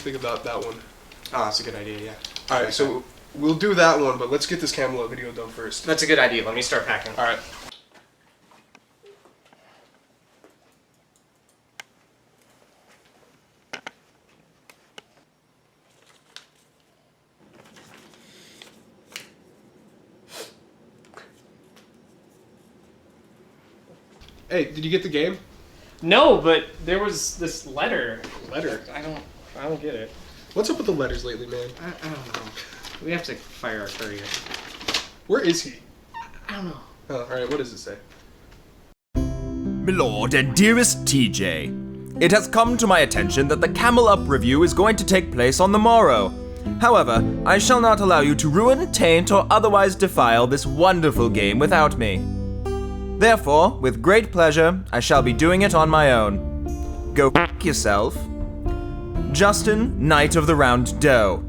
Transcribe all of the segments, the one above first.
think about that one? Oh, that's a good idea, yeah. Alright, so we'll do that one, but let's get this Camel video done first. That's a good idea. Let me start packing. Alright. Hey, did you get the game? No, but there was this letter. Letter? I don't get it. What's up with the letters lately, man? I don't know. We have to fire our courier. Where is he? I don't know. Oh, alright, what does it say? Milord and dearest TJ, it has come to my attention that the Camel Up review is going to take place on the morrow. However, I shall not allow you to ruin, taint, or otherwise defile this wonderful game without me. Therefore, with great pleasure, I shall be doing it on my own. Go f*** yourself. Justin, Knight of the Round Doe.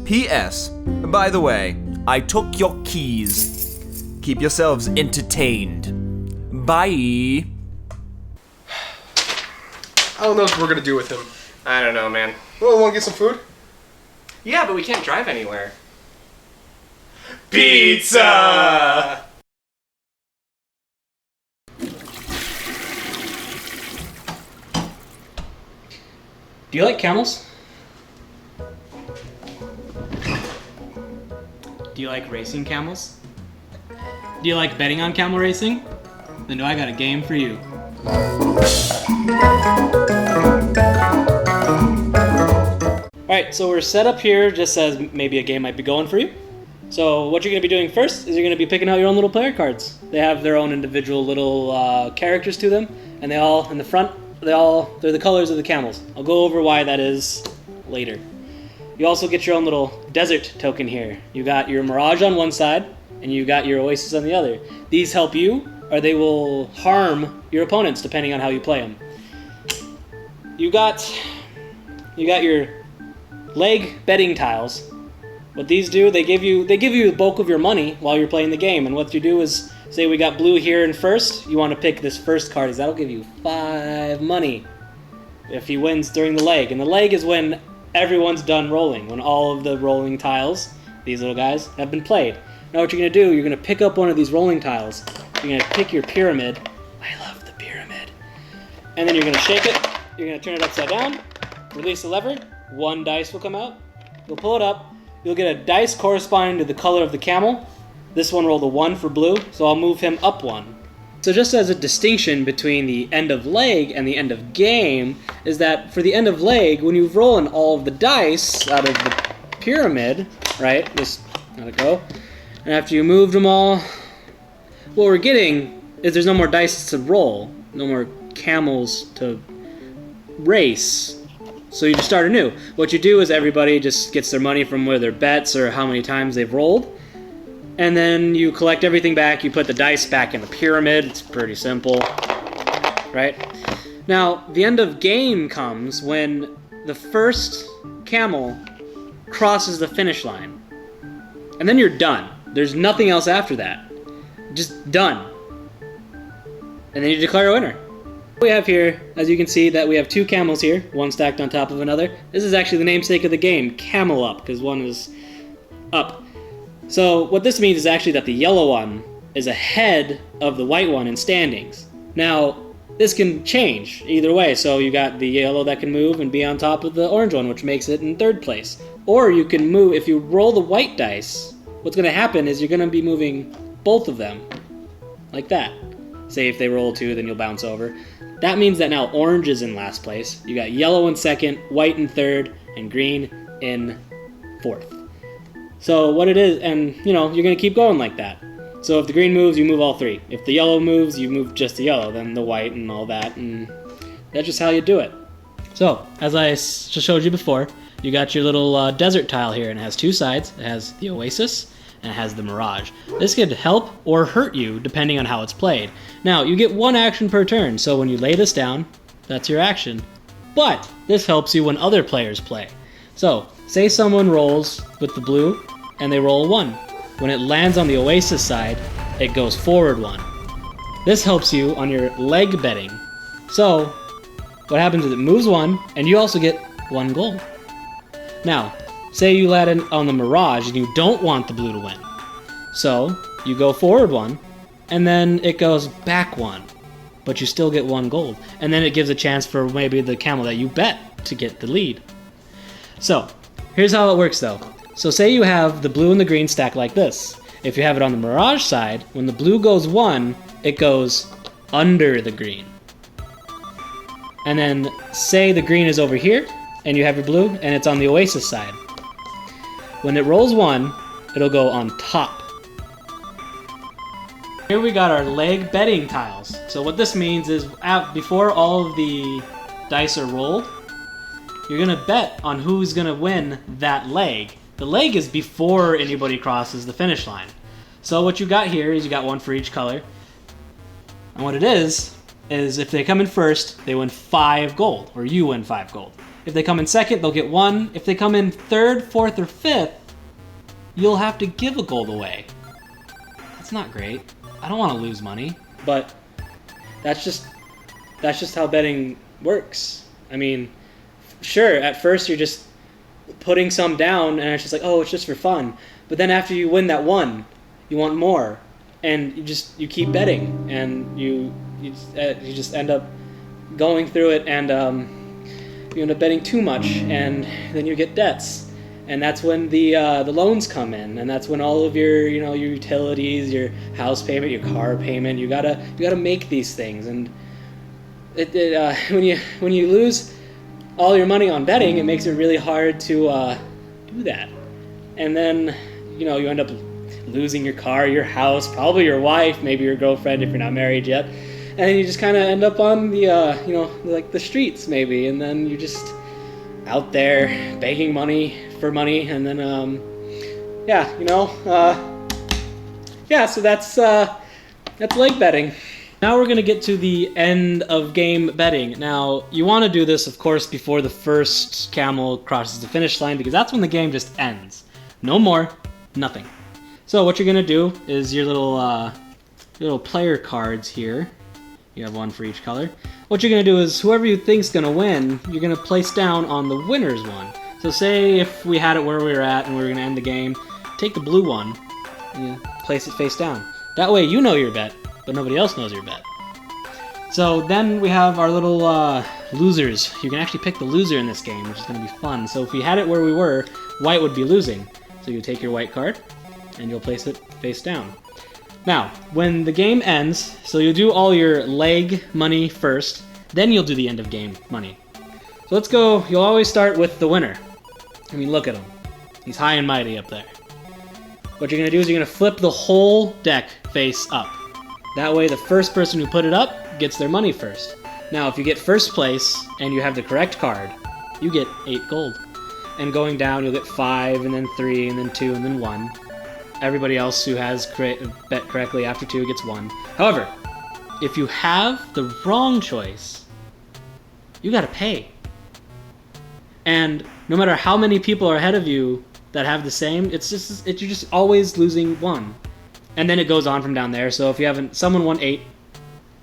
P.S. By the way, I took your keys. Keep yourselves entertained. Bye. I don't know what we're gonna do with him. I don't know, man. Well, wanna get some food? Yeah, but we can't drive anywhere. Pizza! Do you like camels? Do you like racing camels? Do you like betting on camel racing? Then do I got a game for you. Alright, so we're set up here just as maybe a game might be going for you. So what you're going to be doing first is you're going to be picking out your own little player cards. They have their own individual little characters to them, and they all, in the front, they're the colors of the camels. I'll go over why that is later. You also get your own little desert token here. You got your Mirage on one side, and you got your Oasis on the other. These help you, or they will harm your opponents depending on how you play them. You got your leg betting tiles. What these do, they give you the bulk of your money while you're playing the game. And what you do is, say we got blue here in first, you want to pick this first card, that'll give you 5 money if he wins during the leg. And the leg is when everyone's done rolling, when all of the rolling tiles, these little guys, have been played. Now what you're going to do, you're going to pick up one of these rolling tiles, you're going to pick your pyramid, I love the pyramid, and then you're going to shake it, you're going to turn it upside down, release the lever, 1 dice will come out, you'll pull it up, you'll get a dice corresponding to the color of the camel. This one rolled a 1 for blue, so I'll move him up 1. So just as a distinction between the end of leg and the end of game, is that for the end of leg, when you've rolled all of the dice out of the pyramid, right, just let it go, and after you moved them all, what we're getting is there's no more dice to roll, no more camels to race. So you just start anew. What you do is everybody just gets their money from where their bets or how many times they've rolled. And then you collect everything back, you put the dice back in the pyramid. It's pretty simple, right? Now, the end of game comes when the first camel crosses the finish line. And then you're done. There's nothing else after that. Just done. And then you declare a winner. We have here, as you can see, that we have 2 camels here, one stacked on top of another. This is actually the namesake of the game, Camel Up, because one is up. So what this means is actually that the yellow one is ahead of the white one in standings. Now, this can change either way, so you got the yellow that can move and be on top of the orange one, which makes it in 3rd place. Or you can move, if you roll the white dice, what's going to happen is you're going to be moving both of them, like that. Say if they roll 2, then you'll bounce over. That means that now orange is in last place. You got yellow in 2nd, white in 3rd, and green in 4th. So what it is, and you know, you're going to keep going like that. So if the green moves, you move all 3. If the yellow moves, you move just the yellow, then the white and all that, and that's just how you do it. So, as I just showed you before, you got your little desert tile here, and it has 2 sides. It has the Oasis, and it has the Mirage. This could help or hurt you depending on how it's played. Now, you get 1 action per turn, so when you lay this down, that's your action. But this helps you when other players play. So, say someone rolls with the blue, and they roll a 1. When it lands on the Oasis side, it goes forward 1. This helps you on your leg betting. So, what happens is it moves 1, and you also get 1 gold. Now, say you land on the Mirage and you don't want the blue to win. So, you go forward 1, and then it goes back 1. But you still get 1 gold. And then it gives a chance for maybe the camel that you bet to get the lead. So, here's how it works though. So say you have the blue and the green stacked like this. If you have it on the Mirage side, when the blue goes 1, it goes under the green. And then say the green is over here, and you have your blue, and it's on the Oasis side. When it rolls 1, it'll go on top. Here we got our leg betting tiles. So what this means is before all of the dice are rolled, you're gonna bet on who's gonna win that leg. The leg is before anybody crosses the finish line. So what you got here is you got 1 for each color. And what it is if they come in first, they win 5 gold, or you win 5 gold. If they come in second, they'll get 1. If they come in third, fourth, or fifth, you'll have to give a gold away. That's not great. I don't want to lose money, but that's just how betting works. I mean, sure, at first you're just putting some down and it's just like, oh, it's just for fun. But then after you win that 1, you want more, and you keep betting, and you just end up going through it, and you end up betting too much, and then you get debts. And that's when the loans come in, and that's when all of your your utilities, your house payment, your car payment, you gotta make these things. And when you lose all your money on betting, it makes it really hard to do that. And then you end up losing your car, your house, probably your wife, maybe your girlfriend if you're not married yet, and you just kind of end up on the like the streets maybe, and then you just out there begging for money, and then so that's leg betting. Now we're gonna get to the end of game betting. Now you want to do this, of course, before the first camel crosses the finish line, because that's when the game just ends. No more, nothing. So what you're gonna do is your little player cards here. You have 1 for each color. What you're gonna do is whoever you think's gonna win, you're gonna place down on the winner's one. So say if we had it where we were at and we were gonna end the game, take the blue one and you place it face down. That way you know your bet, but nobody else knows your bet. So then we have our little losers. You can actually pick the loser in this game, which is gonna be fun. So if we had it where we were, white would be losing. So you take your white card and you'll place it face down. Now, when the game ends, so you'll do all your leg money first, then you'll do the end of game money. So let's go, you'll always start with the winner. I mean, look at him. He's high and mighty up there. What you're gonna do is you're gonna flip the whole deck face up. That way the first person who put it up gets their money first. Now, if you get first place and you have the correct card, you get 8 gold. And going down, you'll get 5, and then 3, and then 2, and then 1. Everybody else who has bet correctly after 2 gets 1. However, if you have the wrong choice, you gotta pay. And no matter how many people are ahead of you that have the same, you're just always losing 1. And then it goes on from down there. So if you haven't, someone won 8,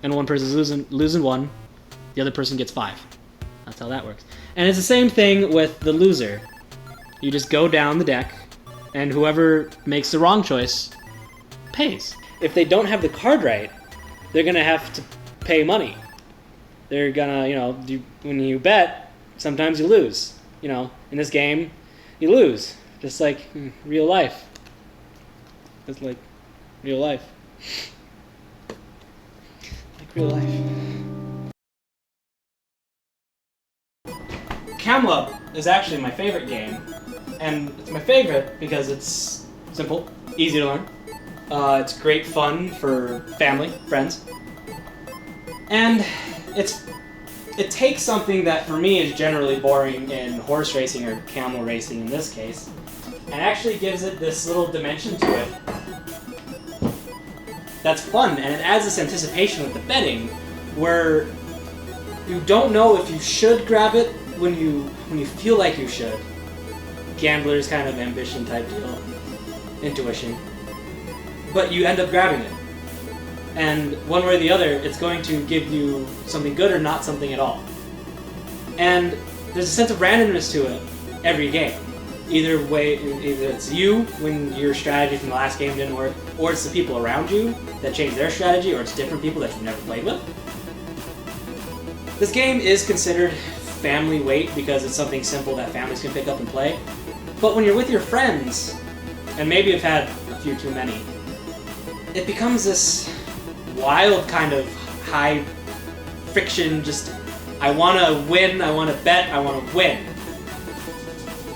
and one person's losing 1, the other person gets 5. That's how that works. And it's the same thing with the loser. You just go down the deck, and whoever makes the wrong choice pays. If they don't have the card right, they're gonna have to pay money. They're gonna, when you bet, sometimes you lose. In this game, you lose. Just like real life. It's like real life. Like real life. Camel Up is actually my favorite game. And it's my favorite because it's simple, easy to learn. It's great fun for family, friends. And it takes something that for me is generally boring in horse racing or camel racing in this case, and actually gives it this little dimension to it that's fun, and it adds this anticipation with the betting where you don't know if you should grab it when you feel like you should. Gambler's kind of ambition type deal, intuition, but you end up grabbing it, and one way or the other it's going to give you something good or not something at all. And there's a sense of randomness to it every game. Either it's you when your strategy from the last game didn't work, or it's the people around you that changed their strategy, or it's different people that you've never played with. This game is considered family weight because it's something simple that families can pick up and play. But when you're with your friends, and maybe you've had a few too many, it becomes this wild kind of high friction, just I want to win, I want to bet, I want to win.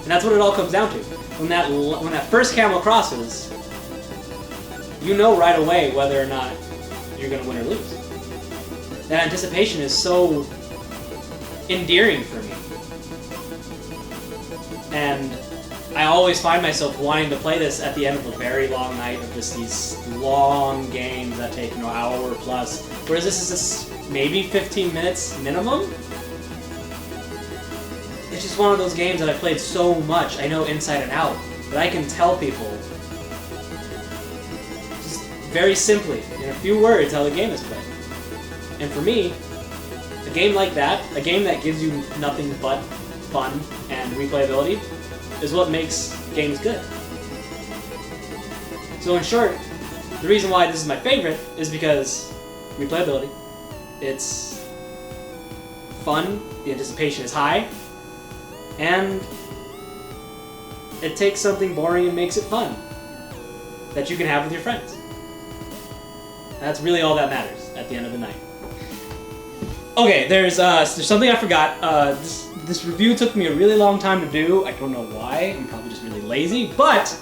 And that's what it all comes down to. When that first camel crosses, you know right away whether or not you're going to win or lose. That anticipation is so endearing for me. And I always find myself wanting to play this at the end of a very long night of just these long games that take an hour plus. Whereas this is just maybe 15 minutes minimum. It's just one of those games that I've played so much, I know inside and out, that I can tell people just very simply, in a few words, how the game is played. And for me, a game like that, a game that gives you nothing but fun and replayability, is what makes games good. So in short, the reason why this is my favorite is because replayability, it's fun, the anticipation is high, and it takes something boring and makes it fun that you can have with your friends. That's really all that matters at the end of the night. Okay, there's something I forgot. This review took me a really long time to do. I don't know why. I'm probably just really lazy. But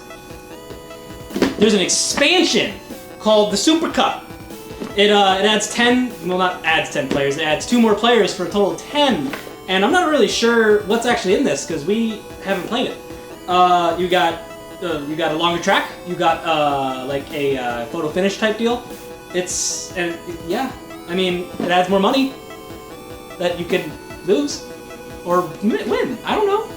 there's an expansion called the Super Cup. It adds 10. Well, not adds 10 players. It adds 2 more players for a total of 10. And I'm not really sure what's actually in this because we haven't played it. You got a longer track. You got like a photo finish type deal. Yeah. I mean, it adds more money that you could lose or win. I don't know.